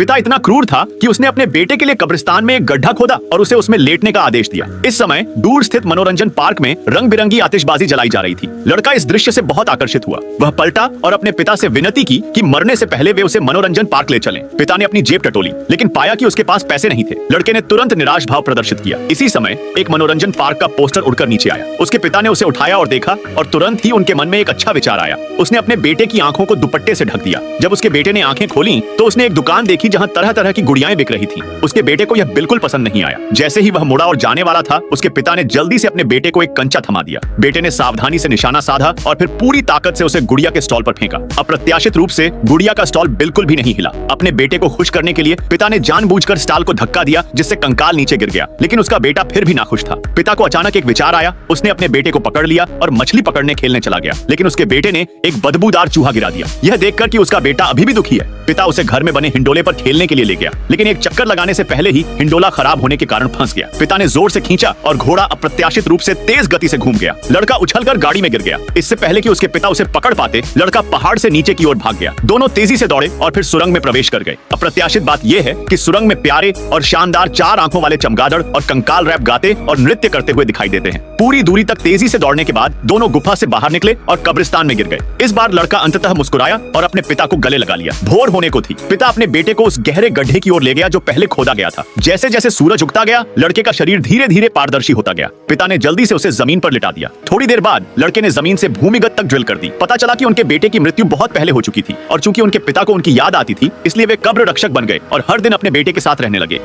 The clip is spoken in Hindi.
पिता इतना क्रूर था कि उसने अपने बेटे के लिए कब्रिस्तान में एक गड्ढा खोदा और उसे उसमें लेटने का आदेश दिया। इस समय दूर स्थित मनोरंजन पार्क में रंग बिरंगी आतिशबाजी जलाई जा रही थी। लड़का इस दृश्य से बहुत आकर्षित हुआ। वह पलटा और अपने पिता से विनती की कि मरने से पहले वे उसे मनोरंजन पार्क ले चलें। पिता ने अपनी जेब टटोली, लेकिन पाया कि उसके पास पैसे नहीं थे। लड़के ने तुरंत निराश भाव प्रदर्शित किया। इसी समय एक मनोरंजन पार्क का पोस्टर उड़कर नीचे आया। उसके पिता ने उसे उठाया और देखा, और तुरंत ही उनके मन में एक अच्छा विचार आया। उसने अपने बेटे की आंखों को दुपट्टे से ढक दिया। जब उसके बेटे ने आंखें खोली तो उसने एक दुकान देखी जहां तरह तरह की गुड़ियाएं बिक रही थीं। उसके बेटे को यह बिल्कुल पसंद नहीं आया। जैसे ही वह मुड़ा और जाने वाला था, उसके पिता ने जल्दी से अपने बेटे को एक कंचा थमा दिया। बेटे ने सावधानी से निशाना साधा और फिर पूरी ताकत से उसे गुड़िया के स्टॉल पर फेंका। अप्रत्याशित रूप से गुड़िया का स्टॉल बिल्कुल भी नहीं हिला। अपने बेटे को खुश करने के लिए पिता ने जानबूझकर स्टॉल को धक्का दिया, जिससे कंकाल नीचे गिर गया। लेकिन उसका बेटा फिर भी नाखुश था। पिता को अचानक एक विचार आया। उसने अपने बेटे को पकड़ लिया और मछली पकड़ने खेलने चला गया। लेकिन उसके बेटे ने एक बदबूदार चूहा गिरा दिया। यह देखकर कि उसका बेटा अभी भी दुखी है, पिता उसे घर में बने हिंडोले पर खेलने के लिए ले गया। लेकिन एक चक्कर लगाने से पहले ही हिंडोला खराब होने के कारण फंस गया। पिता ने जोर से खींचा और घोड़ा अप्रत्याशित रूप से तेज गति से घूम गया। लड़का उछलकर गाड़ी में गिर गया। इससे पहले कि उसके पिता उसे पकड़ पाते, लड़का पहाड़ से नीचे की ओर भाग गया। दोनों तेजी से दौड़े और फिर सुरंग में प्रवेश कर गए। अप्रत्याशित बात यह है कि सुरंग में प्यारे और शानदार 4 आंखों वाले चमगादड़ और कंकाल रैप गाते और नृत्य करते हुए दिखाई देते हैं। पूरी दूरी तक तेजी से दौड़ने के बाद दोनों गुफा से बाहर निकले और कब्रिस्तान में गिर गए। इस बार लड़का अंततः मुस्कुराया और अपने पिता को गले लगा लिया। भोर होने को थी। पिता अपने बेटे को उस गहरे गड्ढे की ओर ले गया जो पहले खोदा गया था। जैसे जैसे सूरज उगता गया, लड़के का शरीर धीरे धीरे पारदर्शी होता गया। पिता ने जल्दी से उसे जमीन पर लिटा दिया। थोड़ी देर बाद लड़के ने जमीन से भूमिगत तक ड्रिल कर दी। पता चला कि उनके बेटे की मृत्यु बहुत पहले हो चुकी थी और चूंकि उनके पिता को उनकी याद आती थी, इसलिए वे कब्र रक्षक बन गए और हर दिन अपने बेटे के साथ रहने लगे।